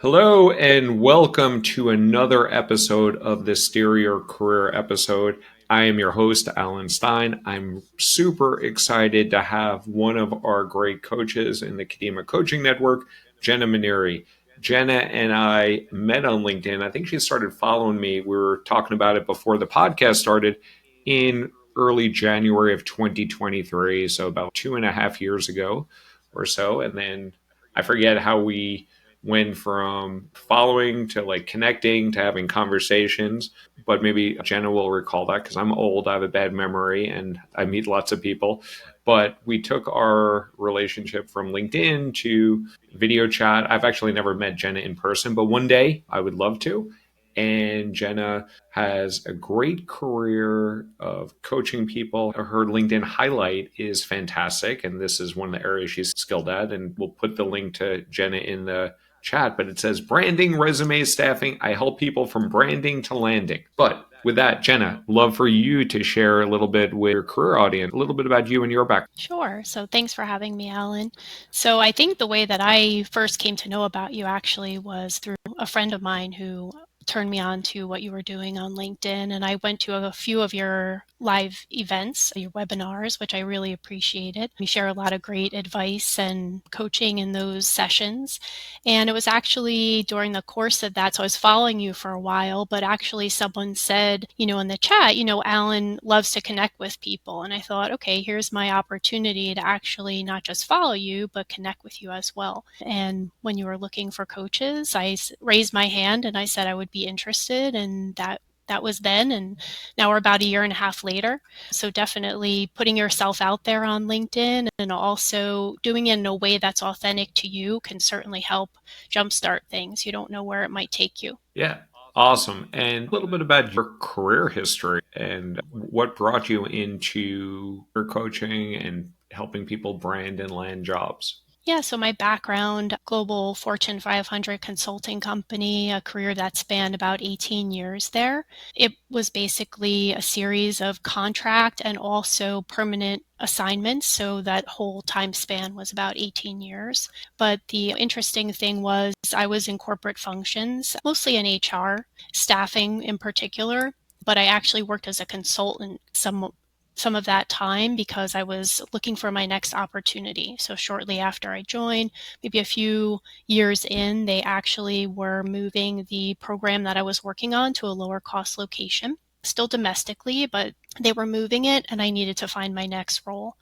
Hello and welcome to another episode of the Steer Your Career episode. I am your host, Alan Stein. I'm super excited to have one of our great coaches in the Kadima Coaching Network, Jenna Minieri. Jenna and I met on LinkedIn. I think she started following me. We were talking about it before the podcast started in early January of 2023, so about 2.5 years ago or so. And then I forget how we went from following to like connecting to having conversations. But maybe Jenna will recall that because I'm old, I have a bad memory, and I meet lots of people. But we took our relationship from LinkedIn to video chat. I've actually never met Jenna in person, but one day I would love to. And Jenna has a great career of coaching people. Her LinkedIn highlight is fantastic. And this is one of the areas she's skilled at. And we'll put the link to Jenna in the chat, but it says branding, resume, staffing. I help people from branding to landing. But with that, Jenna, love for you to share a little bit with your career audience, a little bit about you and your background. Sure. So thanks for having me, Alan. So I think the way that I first came to know about you actually was through a friend of mine who turned me on to what you were doing on LinkedIn. And I went to a few of your live events, your webinars, which I really appreciated. You share a lot of great advice and coaching in those sessions. And it was actually during the course of that. So I was following you for a while, but actually someone said, in the chat, Alan loves to connect with people. And I thought, okay, here's my opportunity to actually not just follow you, but connect with you as well. And when you were looking for coaches, I raised my hand and I said I would be interested. And that was then, and now we're about a year and a half later. So definitely putting yourself out there on LinkedIn and also doing it in a way that's authentic to you can certainly help jumpstart things. You don't know where it might take you. Yeah, awesome. And a little bit about your career history and what brought you into your coaching and helping people brand and land jobs. Yeah, so my background, global Fortune 500 consulting company, a career that spanned about 18 years there. It was basically a series of contract and also permanent assignments, so that whole time span was about 18 years. But the interesting thing was I was in corporate functions, mostly in HR, staffing in particular, but I actually worked as a consultant some of that time because I was looking for my next opportunity. So shortly after I joined, maybe a few years in, they actually were moving the program that I was working on to a lower cost location, still domestically, but they were moving it and I needed to find my next role.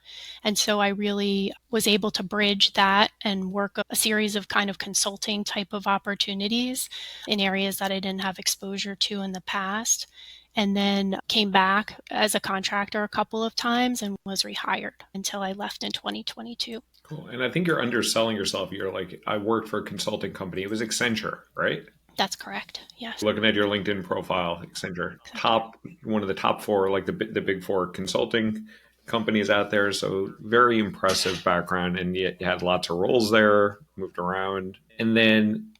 And so I really was able to bridge that and work a series of kind of consulting type of opportunities in areas that I didn't have exposure to in the past, and then came back as a contractor a couple of times and was rehired until I left in 2022. Cool. And I think you're underselling yourself. You're like, I worked for a consulting company. It was Accenture, right? That's correct. Yes. Looking at your LinkedIn profile, Accenture, Exactly. one of the top four, like the big four consulting companies out there. So very impressive background, and yet you had lots of roles there, moved around, and then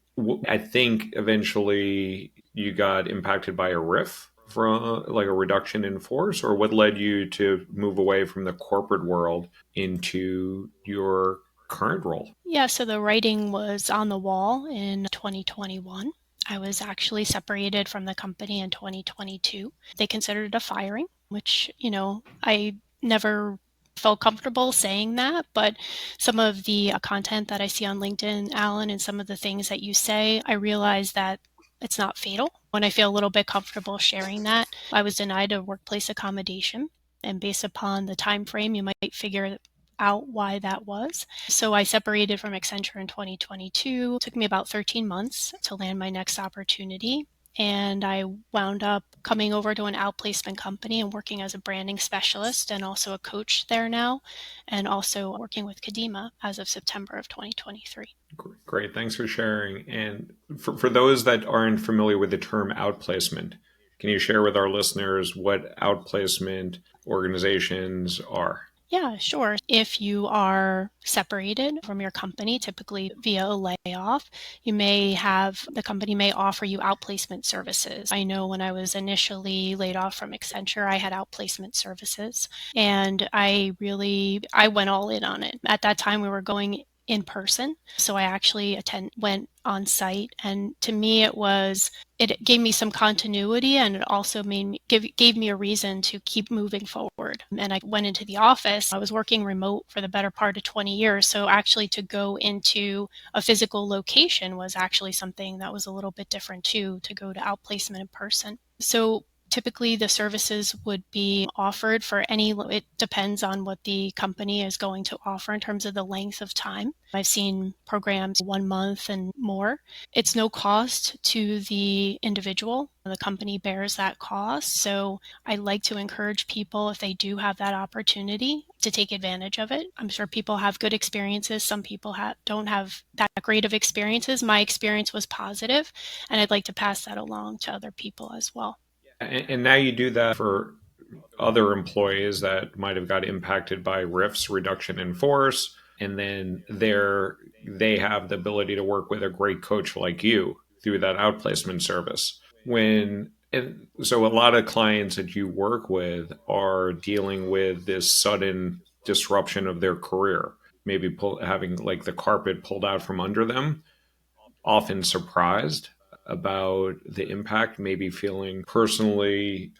I think eventually you got impacted by a riff from like a reduction in force, or what led you to move away from the corporate world into your current role? Yeah, so the writing was on the wall in 2021. I was actually separated from the company in 2022. They considered it a firing, which, I never felt comfortable saying that, but some of the content that I see on LinkedIn, Alan, and some of the things that you say, I realize that it's not fatal. When I feel a little bit comfortable sharing that, I was denied a workplace accommodation, and based upon the time frame, you might figure out why that was. So I separated from Accenture in 2022. It took me about 13 months to land my next opportunity. And I wound up coming over to an outplacement company and working as a branding specialist and also a coach there now, and also working with Kadima as of September of 2023. Great. Thanks for sharing. And for those that aren't familiar with the term outplacement, can you share with our listeners what outplacement organizations are? Yeah, sure. If you are separated from your company, typically via a layoff, the company may offer you outplacement services. I know when I was initially laid off from Accenture, I had outplacement services and I went all in on it. At that time, we were going in person. So I actually went on site, and to me it gave me some continuity, and it also gave me a reason to keep moving forward. And I went into the office. I was working remote for the better part of 20 years. So actually to go into a physical location was actually something that was a little bit different too, to go to outplacement in person. So typically the services would be offered for it depends on what the company is going to offer in terms of the length of time. I've seen programs 1 month and more. It's no cost to the individual. The company bears that cost. So I like to encourage people, if they do have that opportunity, to take advantage of it. I'm sure people have good experiences. Some people don't have that great of experiences. My experience was positive, and I'd like to pass that along to other people as well. And now you do that for other employees that might have got impacted by RIF's reduction in force, and then they have the ability to work with a great coach like you through that outplacement service. And so a lot of clients that you work with are dealing with this sudden disruption of their career, maybe having like the carpet pulled out from under them, often surprised about the impact, maybe feeling personally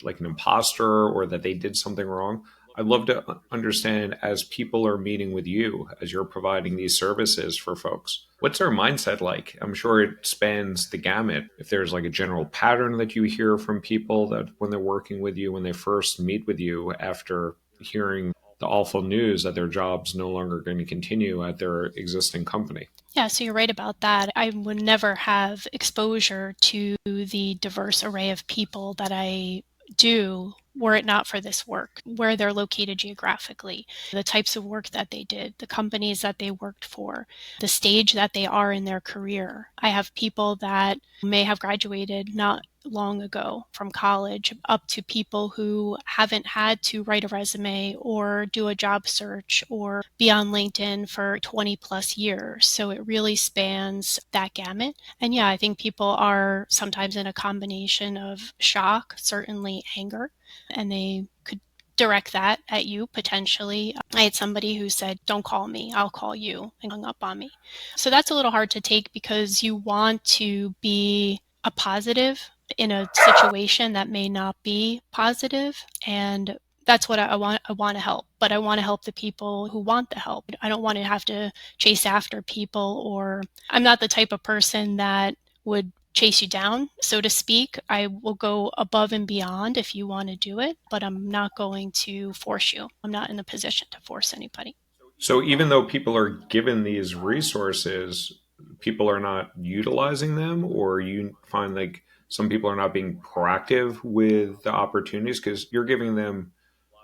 like an imposter or that they did something wrong. I'd love to understand, as people are meeting with you, as you're providing these services for folks, what's their mindset like? I'm sure it spans the gamut. If there's like a general pattern that you hear from people that when they're working with you, when they first meet with you after hearing the awful news that their job's no longer going to continue at their existing company. Yeah, so you're right about that. I would never have exposure to the diverse array of people that I do were it not for this work, where they're located geographically, the types of work that they did, the companies that they worked for, the stage that they are in their career. I have people that may have graduated not long ago from college, up to people who haven't had to write a resume or do a job search or be on LinkedIn for 20 plus years. So it really spans that gamut. And yeah, I think people are sometimes in a combination of shock, certainly anger, and they could direct that at you potentially. I had somebody who said, "Don't call me, I'll call you," and hung up on me. So that's a little hard to take, because you want to be a positive in a situation that may not be positive. And that's what I want. I want to help, but I want to help the people who want the help. I don't want to have to chase after people, or I'm not the type of person that would chase you down, so to speak. I will go above and beyond if you want to do it, but I'm not going to force you. I'm not in a position to force anybody. So even though people are given these resources, people are not utilizing them, or you find like some people are not being proactive with the opportunities because you're giving them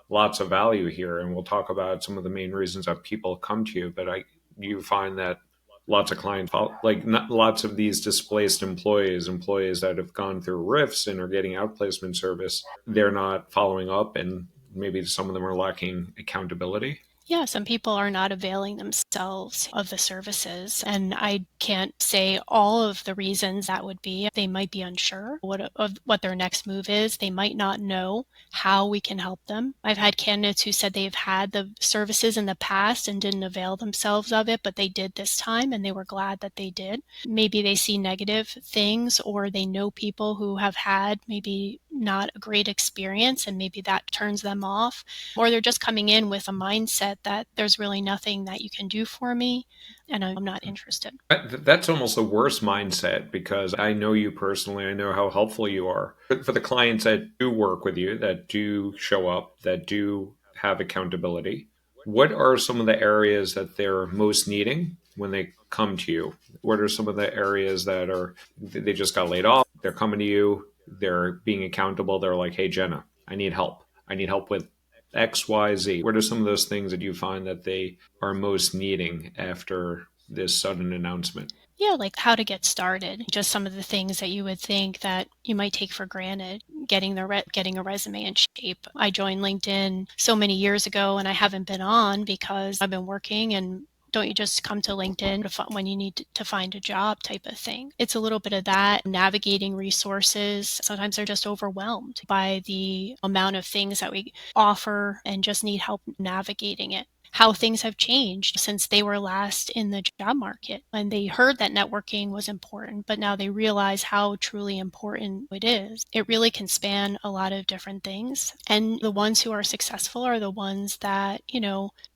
lots of value here. And we'll talk about some of the main reasons that people come to you. But you find that lots of clients, like not, lots of these displaced employees that have gone through RIFs and are getting outplacement service, they're not following up, and maybe some of them are lacking accountability. Yeah, some people are not availing themselves of the services, and I can't say all of the reasons that would be. They might be unsure of what their next move is. They might not know how we can help them. I've had candidates who said they've had the services in the past and didn't avail themselves of it, but they did this time, and they were glad that they did. Maybe they see negative things, or they know people who have had maybe not a great experience, and maybe that turns them off, or they're just coming in with a mindset that there's really nothing that you can do for me, and I'm not interested. That's almost the worst mindset, because I know you personally. I know how helpful you are. But for the clients that do work with you, that do show up, that do have accountability, what are some of the areas that they're most needing when they come to you? What are some of the areas that they just got laid off? They're coming to you, they're being accountable. They're like, hey, Jenna, I need help. I need help with X, Y, Z. What are some of those things that you find that they are most needing after this sudden announcement? Yeah, like how to get started. Just some of the things that you would think that you might take for granted. Getting a resume in shape. I joined LinkedIn so many years ago, and I haven't been on because I've been working. And don't you just come to LinkedIn when you need to find a job, type of thing? It's a little bit of that, navigating resources. Sometimes they're just overwhelmed by the amount of things that we offer and just need help navigating it. how things have changed since they were last in the job market. And they heard that networking was important, but now they realize how truly important it is. It really can span a lot of different things. And the ones who are successful are the ones that,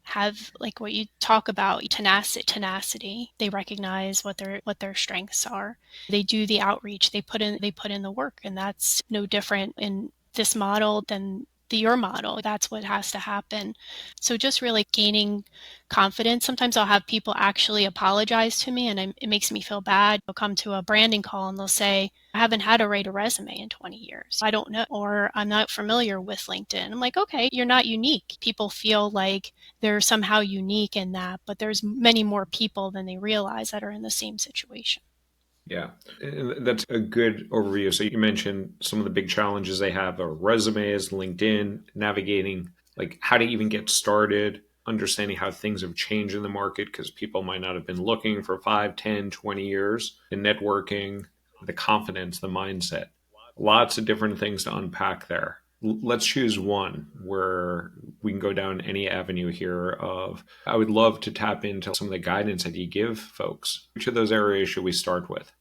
have, like what you talk about, tenacity. They recognize what their strengths are. They do the outreach. They put in the work, and that's no different in this model than your model. That's what has to happen. So just really gaining confidence. Sometimes I'll have people actually apologize to me, and it makes me feel bad. They'll come to a branding call and they'll say, I haven't had to write a resume in 20 years. I don't know, or I'm not familiar with LinkedIn. I'm like, okay, you're not unique. People feel like they're somehow unique in that, but there's many more people than they realize that are in the same situation. Yeah, that's a good overview. So you mentioned some of the big challenges they have are resumes, LinkedIn, navigating like how to even get started, understanding how things have changed in the market because people might not have been looking for 5, 10, 20 years, and networking, the confidence, the mindset. Lots of different things to unpack there. Let's choose one where we can go down any avenue here of I would love to tap into some of the guidance that you give folks. Which of those areas should we start with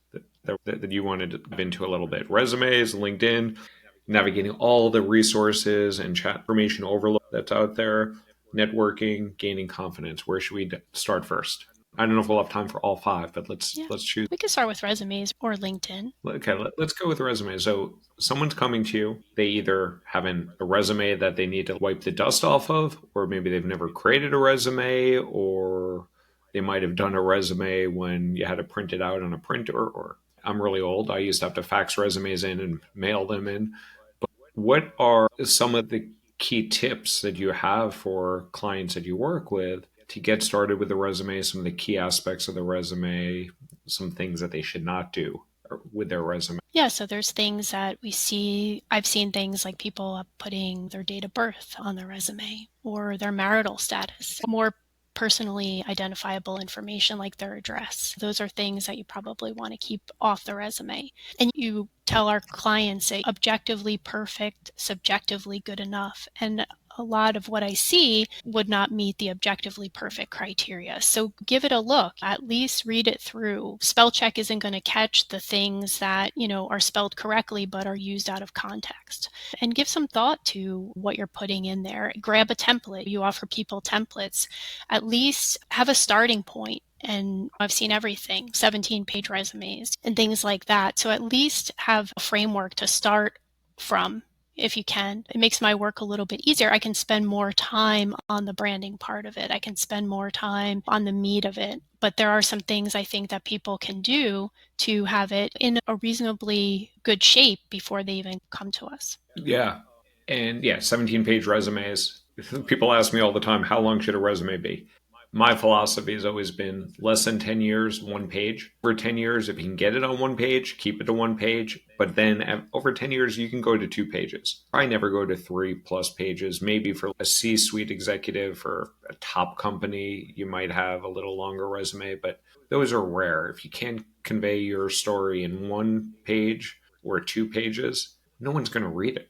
that you wanted to dive into a little bit? Resumes, LinkedIn, navigating all the resources and chat information overload that's out there, networking, gaining confidence. Where should we start first? I don't know if we'll have time for all five, but let's Yeah. let's choose. We can start with resumes or LinkedIn. Okay, let's go with resume. So someone's coming to you. They either have a resume that they need to wipe the dust off of, or maybe they've never created a resume, or they might have done a resume when you had to print it out on a printer. Or I'm really old. I used to have to fax resumes in and mail them in. What are some of the key tips that you have for clients that you work with to get started with the resume? Some of the key aspects of the resume, some things that they should not do with their resume. Yeah, so there's things that we see. I've seen things like people putting their date of birth on their resume or their marital status, more personally identifiable information like their address. Those are things that you probably want to keep off the resume. And you tell our clients say objectively perfect, subjectively good enough. And a lot of what I see would not meet the objectively perfect criteria. So give it a look, at least read it through. Spell check isn't going to catch the things that, are spelled correctly but are used out of context. And give some thought to what you're putting in there. Grab a template. You offer people templates. At least have a starting point. And I've seen everything, 17-page resumes and things like that. So at least have a framework to start from if you can. It makes my work a little bit easier. I can spend more time on the branding part of it. I can spend more time on the meat of it. But there are some things I think that people can do to have it in a reasonably good shape before they even come to us. Yeah. And yeah, 17-page resumes. People ask me all the time, how long should a resume be? My philosophy has always been less than 10 years, one page. Over 10 years, if you can get it on one page, keep it to one page. But then over 10 years, you can go to 2 pages. I never go to 3+ pages. Maybe for a C suite executive for a top company, you might have a little longer resume, but those are rare. If you can't convey your story in one page or 2 pages, no one's going to read it.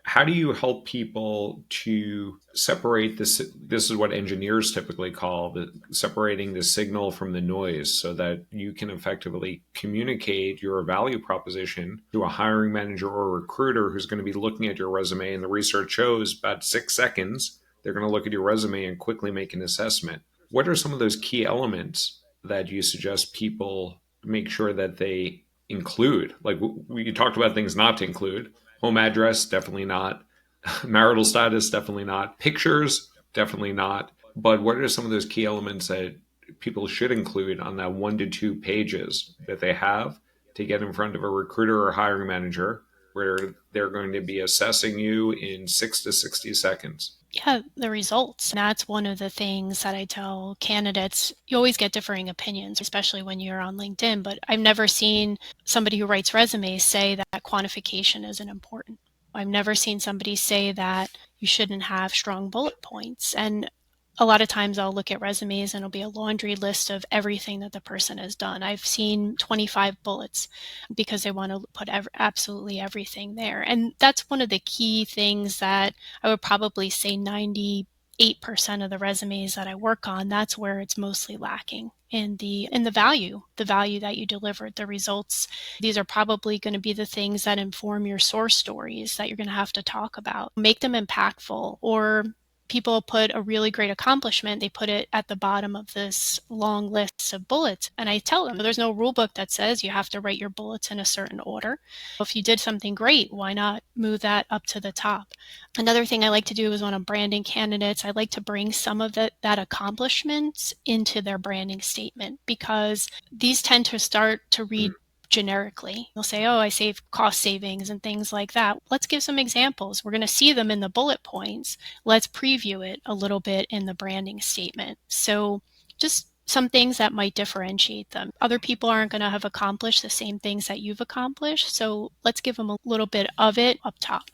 How do you help people to separate this? This is what engineers typically call separating the signal from the noise so that you can effectively communicate your value proposition to a hiring manager or a recruiter who's going to be looking at your resume. And the research shows about 6 seconds, they're going to look at your resume and quickly make an assessment. What are some of those key elements that you suggest people make sure that they include? Like we talked about things not to include. Home address, definitely not. Marital status, definitely not. Pictures, definitely not. But what are some of those key elements that people should include on that 1 to 2 pages that they have to get in front of a recruiter or hiring manager where they're going to be assessing you in 6 to 60 seconds? Yeah, the results. And that's one of the things that I tell candidates. You always get differing opinions, especially when you're on LinkedIn, but I've never seen somebody who writes resumes say that quantification isn't important. I've never seen somebody say that you shouldn't have strong bullet points. And a lot of times I'll look at resumes and it'll be a laundry list of everything that the person has done. I've seen 25 bullets because they want to put absolutely everything there. And that's one of the key things that I would probably say 90 8% of the resumes that I work on, that's where it's mostly lacking in the value that you delivered, the results. These are probably going to be the things that inform your source stories that you're going to have to talk about. Make them impactful. Or people put a really great accomplishment, they put it at the bottom of this long list of bullets. And I tell them there's no rule book that says you have to write your bullets in a certain order. If you did something great, why not move that up to the top? Another thing I like to do is when I'm branding candidates, I like to bring some of that accomplishments into their branding statement, because these tend to start to read generically. They'll say, oh, I save cost savings and things like that. Let's give some examples. We're going to see them in the bullet points. Let's preview it a little bit in the branding statement. So just some things that might differentiate them. Other people aren't going to have accomplished the same things that you've accomplished. So let's give them a little bit of it up top.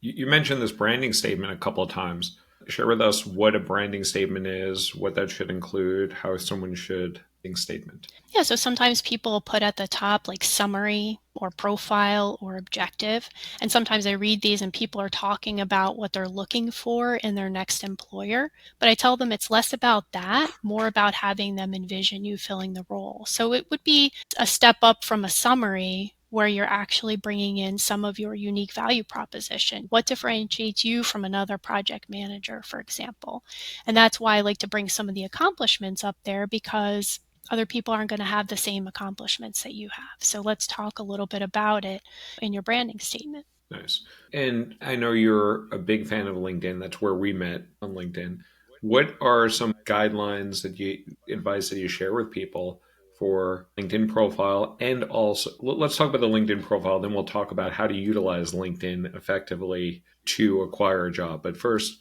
You mentioned this branding statement a couple of times. Share with us what a branding statement is, what that should include, how someone should think statement. Yeah, so sometimes people put at the top like summary or profile or objective. And sometimes I read these and people are talking about what they're looking for in their next employer. But I tell them it's less about that, more about having them envision you filling the role. So it would be a step up from a summary where you're actually bringing in some of your unique value proposition. What differentiates you from another project manager, for example? And that's why I like to bring some of the accomplishments up there, because other people aren't going to have the same accomplishments that you have. So let's talk a little bit about it in your branding statement. Nice. And I know you're a big fan of LinkedIn. That's where we met on LinkedIn. What are some guidelines that you advice that you share with people for LinkedIn profile? And also, let's talk about the LinkedIn profile, then we'll talk about how to utilize LinkedIn effectively to acquire a job. But first,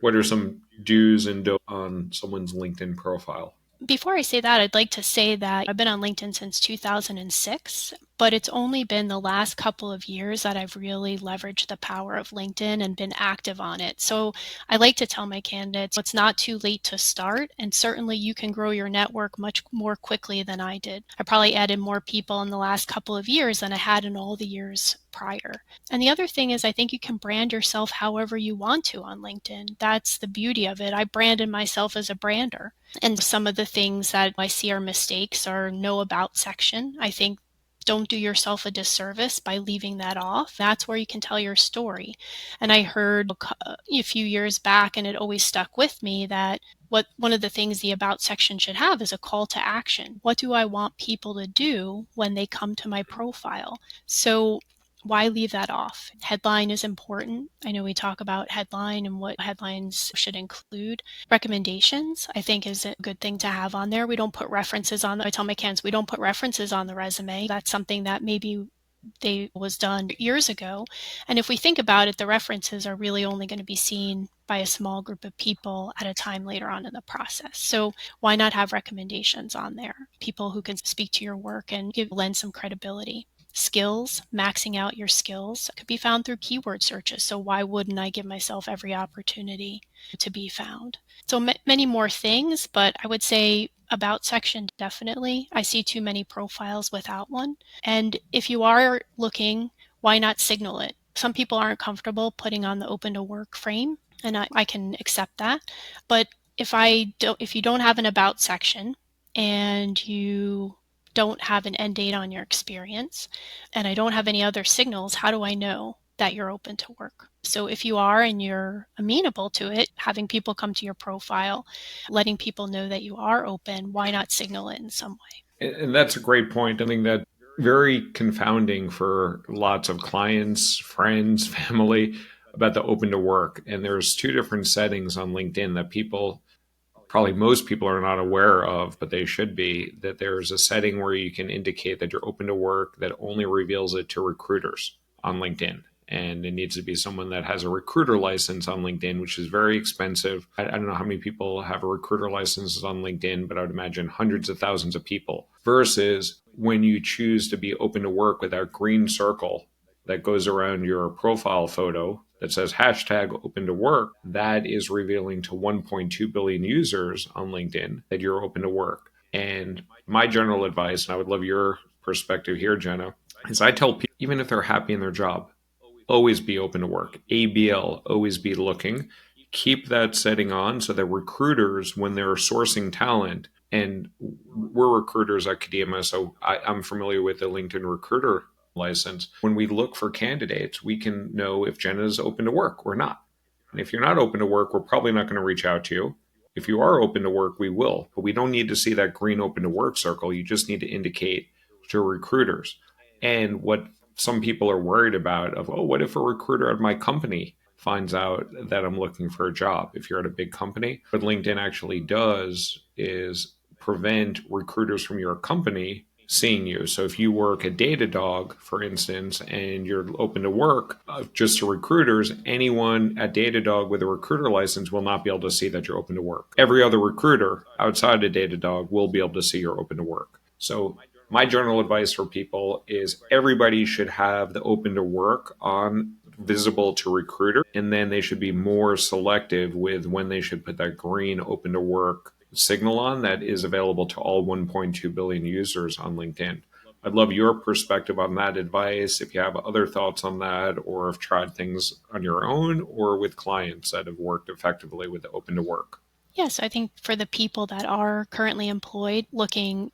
what are some do's and don'ts on someone's LinkedIn profile? Before I say that, I'd like to say that I've been on LinkedIn since 2006, but it's only been the last couple of years that I've really leveraged the power of LinkedIn and been active on it. So I like to tell my candidates it's not too late to start, and certainly you can grow your network much more quickly than I did. I probably added more people in the last couple of years than I had in all the years prior. And the other thing is, I think you can brand yourself however you want to on LinkedIn. That's the beauty of it. I branded myself as a brander. And some of the things that I see are mistakes are no about section. I think don't do yourself a disservice by leaving that off. That's where you can tell your story. And I heard a few years back, and it always stuck with me, that one of the things the about section should have is a call to action. What do I want people to do when they come to my profile? So why leave that off? Headline is important. I know we talk about headline and what headlines should include. Recommendations, I think, is a good thing to have on there. We don't put references on. I tell my candidates we don't put references on the resume. That's something that maybe they was done years ago. And if we think about it, the references are really only going to be seen by a small group of people at a time later on in the process. So why not have recommendations on there? People who can speak to your work and lend some credibility. Skills, maxing out your skills could be found through keyword searches. So why wouldn't I give myself every opportunity to be found? So many more things, but I would say about section, definitely. I see too many profiles without one. And if you are looking, why not signal it? Some people aren't comfortable putting on the open to work frame, and I can accept that. But if you don't have an about section and you don't have an end date on your experience, and I don't have any other signals, how do I know that you're open to work? So if you are and you're amenable to it, having people come to your profile, letting people know that you are open, why not signal it in some way? And that's a great point. I think that very confounding for lots of clients, friends, family about the open to work. And there's two different settings on LinkedIn that people, probably most people, are not aware of, but they should be. That there's a setting where you can indicate that you're open to work that only reveals it to recruiters on LinkedIn. And it needs to be someone that has a recruiter license on LinkedIn, which is very expensive. I don't know how many people have a recruiter license on LinkedIn, but I would imagine hundreds of thousands of people. Versus when you choose to be open to work with that green circle that goes around your profile photo that says hashtag open to work, that is revealing to 1.2 billion users on LinkedIn that you're open to work. And my general advice, and I would love your perspective here, Jenna, is I tell people, even if they're happy in their job, always be open to work. ABL, always be looking. keep that setting on so that recruiters, when they're sourcing talent, and we're recruiters at Kadima, so I'm familiar with the LinkedIn recruiter license. When we look for candidates, we can know if Jenna is open to work or not. And if you're not open to work, we're probably not going to reach out to you. If you are open to work, we will. But we don't need to see that green open to work circle. You just need to indicate to recruiters. And what some people are worried about of, oh, what if a recruiter at my company finds out that I'm looking for a job? If you're at a big company, what LinkedIn actually does is prevent recruiters from your company seeing you. So if you work at Datadog, for instance, and you're open to work just to recruiters, anyone at Datadog with a recruiter license will not be able to see that you're open to work. Every other recruiter outside of Datadog will be able to see you're open to work. So my general advice for people is everybody should have the open to work on visible to recruiter, and then they should be more selective with when they should put that green open to work signal on that is available to all 1.2 billion users on LinkedIn. I'd love your perspective on that advice. If you have other thoughts on that, or have tried things on your own or with clients that have worked effectively with the open to work. Yes, I think for the people that are currently employed,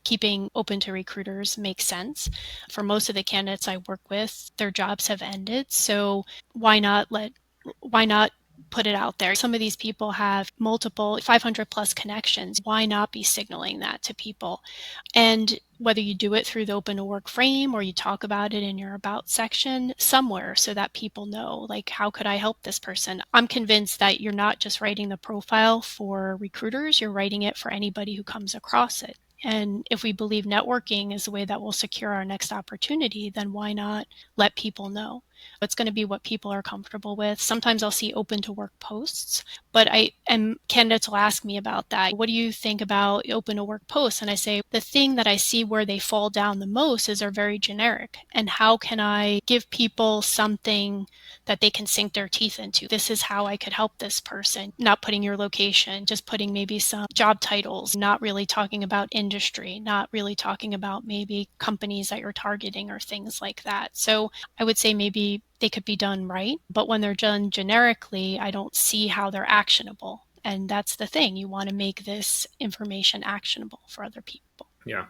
keeping open to recruiters makes sense. For most of the candidates I work with, their jobs have ended. So why not why not put it out there? Some of these people have multiple 500 plus connections. Why not be signaling that to people? And whether you do it through the open to work frame or you talk about it in your about section somewhere so that people know, like, how could I help this person? I'm convinced that you're not just writing the profile for recruiters, you're writing it for anybody who comes across it. And if we believe networking is the way that will secure our next opportunity, then why not let people know? It's going to be what people are comfortable with. Sometimes I'll see open to work posts, but candidates will ask me about that. What do you think about open to work posts? And I say the thing that I see where they fall down the most is they're very generic. And how can I give people something that they can sink their teeth into? This is how I could help this person. Not putting your location, just putting maybe some job titles, not really talking about industry, not really talking about maybe companies that you're targeting or things like that. So I would say maybe they could be done right, but when they're done generically, I don't see how they're actionable. And that's the thing. You want to make this information actionable for other people. Yeah.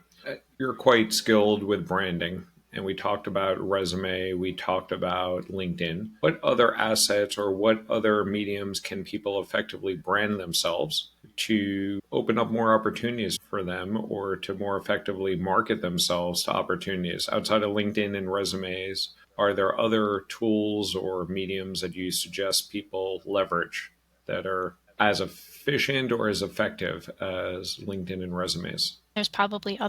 You're quite skilled with branding. And we talked about resume, we talked about LinkedIn. What other assets or what other mediums can people effectively brand themselves to open up more opportunities for them, or to more effectively market themselves to opportunities outside of LinkedIn and resumes? Are there other tools or mediums that you suggest people leverage that are as efficient or as effective as LinkedIn and resumes? There's probably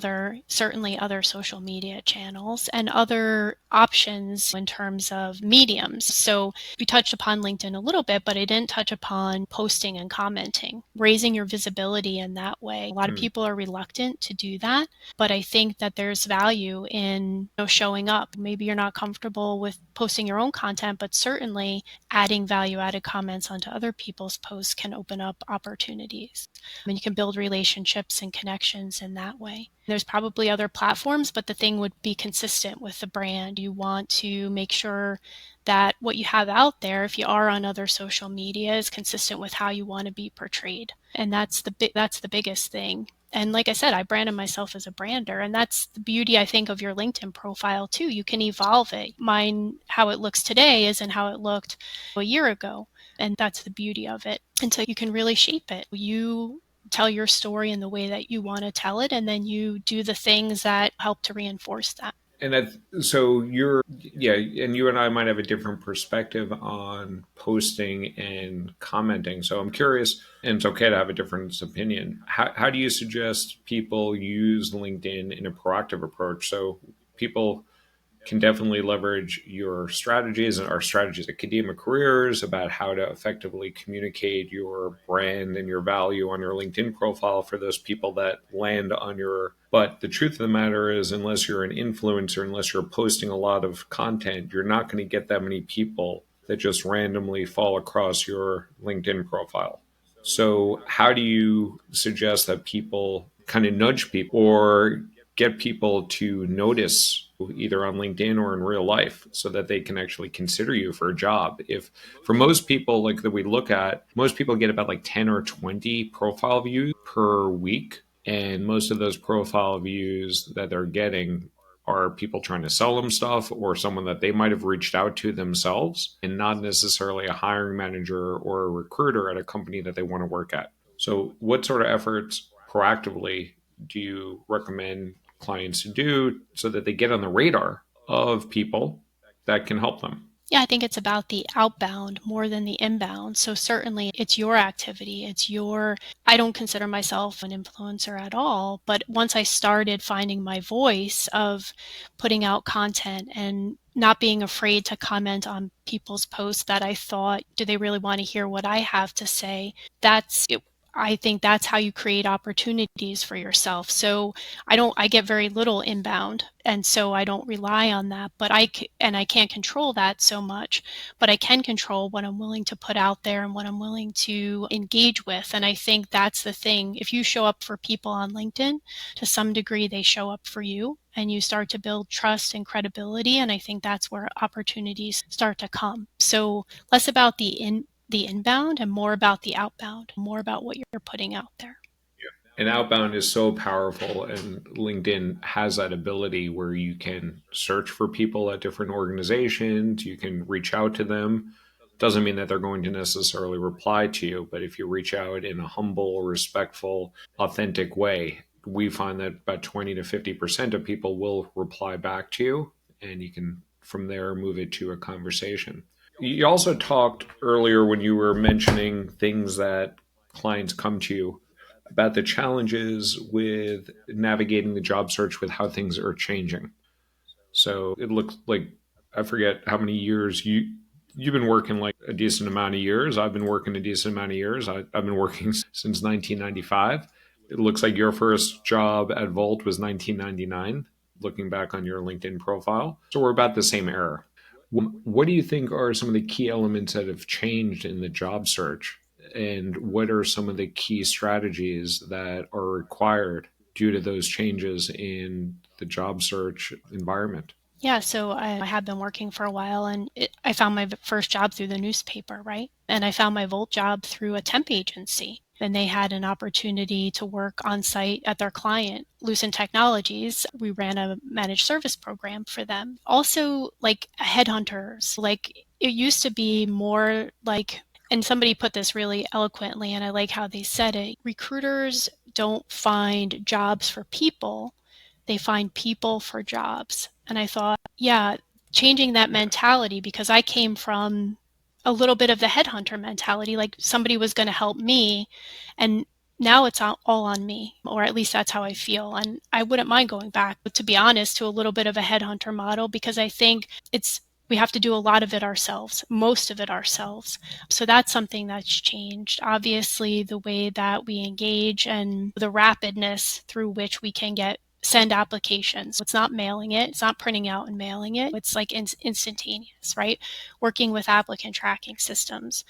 certainly other social media channels and other options in terms of mediums. So we touched upon LinkedIn a little bit, but I didn't touch upon posting and commenting, raising your visibility in that way. A lot of people are reluctant to do that, but I think that there's value in showing up. Maybe you're not comfortable with posting your own content, but certainly adding value added comments onto other people's posts can open up opportunities. I mean, you can build relationships and connections in that way. There's probably other platforms, but the thing would be consistent with the brand. You want to make sure that what you have out there, if you are on other social media, is consistent with how you want to be portrayed. And that's the biggest thing. And like I said, I branded myself as a brander, and that's the beauty, I think, of your LinkedIn profile too. You can evolve it. Mine, how it looks today isn't how it looked a year ago. And that's the beauty of it. And so you can really shape it. You tell your story in the way that you want to tell it, and then you do the things that help to reinforce that. And so yeah, and you and I might have a different perspective on posting and commenting. So I'm curious, and it's okay to have a different opinion. How do you suggest people use LinkedIn in a proactive approach? So people can definitely leverage your strategies and our strategies at Kadima Careers about how to effectively communicate your brand and your value on your LinkedIn profile for those people that land on your. But the truth of the matter is, unless you're an influencer, unless you're posting a lot of content, you're not going to get that many people that just randomly fall across your LinkedIn profile. So, how do you suggest that people kind of nudge people or get people to notice either on LinkedIn or in real life so that they can actually consider you for a job. If for most people like that we look at, most people get about like 10 or 20 profile views per week. And most of those profile views that they're getting are people trying to sell them stuff or someone that they might have reached out to themselves and not necessarily a hiring manager or a recruiter at a company that they want to work at. So, what sort of efforts proactively do you recommend clients to do so that they get on the radar of people that can help them? Yeah, I think it's about the outbound more than the inbound. So certainly it's your activity. I don't consider myself an influencer at all, but once I started finding my voice of putting out content and not being afraid to comment on people's posts that I thought, do they really want to hear what I have to say? That's it. I think that's how you create opportunities for yourself. So I get very little inbound. And so I don't rely on that, and I can't control that so much, but I can control what I'm willing to put out there and what I'm willing to engage with. And I think that's the thing. If you show up for people on LinkedIn, to some degree, they show up for you and you start to build trust and credibility. And I think that's where opportunities start to come. So less about the inbound and more about the outbound, more about what you're putting out there. And outbound is so powerful, and LinkedIn has that ability where you can search for people at different organizations, you can reach out to them. Doesn't mean that they're going to necessarily reply to you, but if you reach out in a humble, respectful, authentic way, we find that about 20 to 50% of people will reply back to you, and you can from there move it to a conversation. You also talked earlier when you were mentioning things that clients come to you about the challenges with navigating the job search with how things are changing. So it looks like I forget how many years you've been working, like a decent amount of years. I've been working a decent amount of years. I've been working since 1995. It looks like your first job at Volt was 1999, looking back on your LinkedIn profile. So we're about the same era. What do you think are some of the key elements that have changed in the job search? And what are some of the key strategies that are required due to those changes in the job search environment? Yeah, so I have been working for a while and I found my first job through the newspaper, right? And I found my Volt job through a temp agency. And they had an opportunity to work on site at their client, Lucent Technologies. We ran a managed service program for them. Also, like headhunters, like it used to be more like, and somebody put this really eloquently, and I like how they said it, recruiters don't find jobs for people, they find people for jobs. And I thought, yeah, changing that mentality, because I came from a little bit of the headhunter mentality, like somebody was going to help me. And now it's all on me, or at least that's how I feel. And I wouldn't mind going back, to be honest, to a little bit of a headhunter model, because I think we have to do a lot of it ourselves, most of it ourselves. So that's something that's changed. Obviously, the way that we engage and the rapidness through which we can send applications. It's not mailing it. It's not printing out and mailing it. It's like instantaneous, right? Working with applicant tracking systems,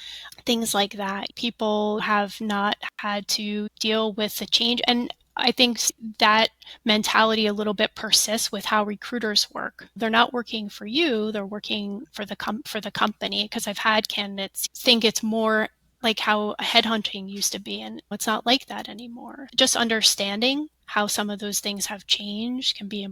things like that. People have not had to deal with the change. And I think that mentality a little bit persists with how recruiters work. They're not working for you, they're working for the company, because I've had candidates think it's more like how headhunting used to be, and it's not like that anymore. Just understanding how some of those things have changed can be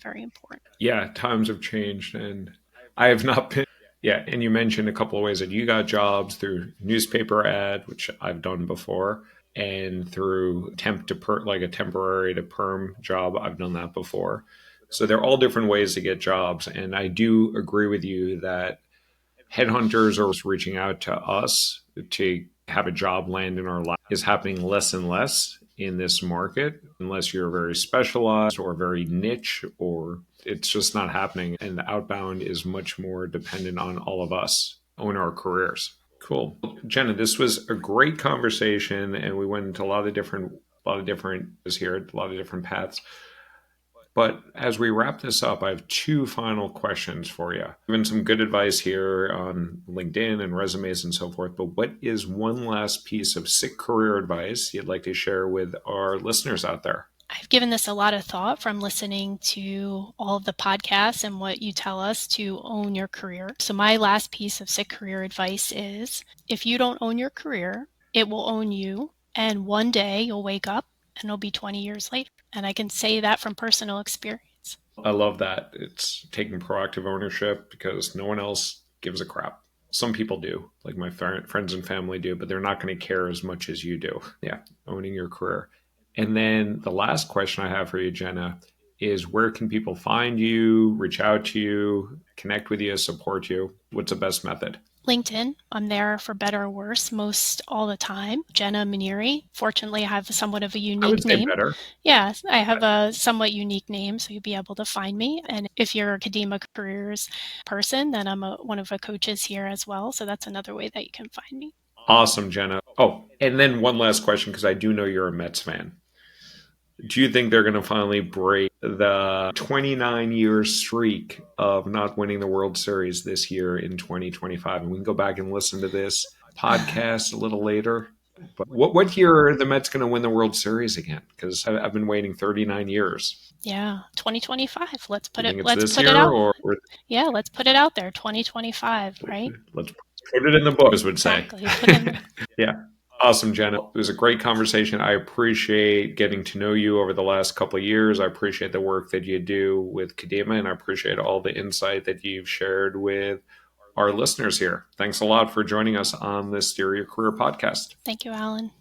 very important. Yeah, times have changed, and I have not been. Yeah, and you mentioned a couple of ways that you got jobs through newspaper ad, which I've done before, and through temp to like a temporary to perm job. I've done that before. So they're all different ways to get jobs, and I do agree with you that headhunters are reaching out to us to have a job land in our life is happening less and less in this market unless you're very specialized or very niche, or it's just not happening, and the outbound is much more dependent on all of us own our careers. Cool. Jenna, this was a great conversation, and we went into a lot of different here, a lot of different paths. But as we wrap this up, I have two final questions for you. Given some good advice here on LinkedIn and resumes and so forth, but what is one last piece of sick career advice you'd like to share with our listeners out there? I've given this a lot of thought from listening to all of the podcasts and what you tell us to own your career. So, my last piece of sick career advice is if you don't own your career, it will own you. And one day you'll wake up and it'll be 20 years later. And I can say that from personal experience. I love that. It's taking proactive ownership because no one else gives a crap. Some people do, like my friends and family do, but they're not going to care as much as you do. Yeah, owning your career. And then the last question I have for you, Jenna, is where can people find you, reach out to you, connect with you, support you? What's the best method? LinkedIn, I'm there for better or worse most all the time. Jenna Minieri. Fortunately, I have somewhat of a I would unique say name. better. Yeah, I have a somewhat unique name, so you'll be able to find me. And if you're a Kadima Careers person, then I'm one of the coaches here as well. So that's another way that you can find me. Awesome, Jenna. Oh, and then one last question because I do know you're a Mets fan. Do you think they're going to finally break the 29-year streak of not winning the World Series this year in 2025? And we can go back and listen to this podcast a little later. But what year are the Mets going to win the World Series again? Because I've been waiting 39 years. Yeah, 2025. Do you think it's Let's this put it year out. or Yeah, let's put it out there. 2025, right? let's put it in the books, would say. Exactly. Put in the Yeah. Awesome, Jenna. It was a great conversation. I appreciate getting to know you over the last couple of years. I appreciate the work that you do with Kadima, and I appreciate all the insight that you've shared with our listeners here. Thanks a lot for joining us on this Steer Your Career podcast. Thank you, Alan.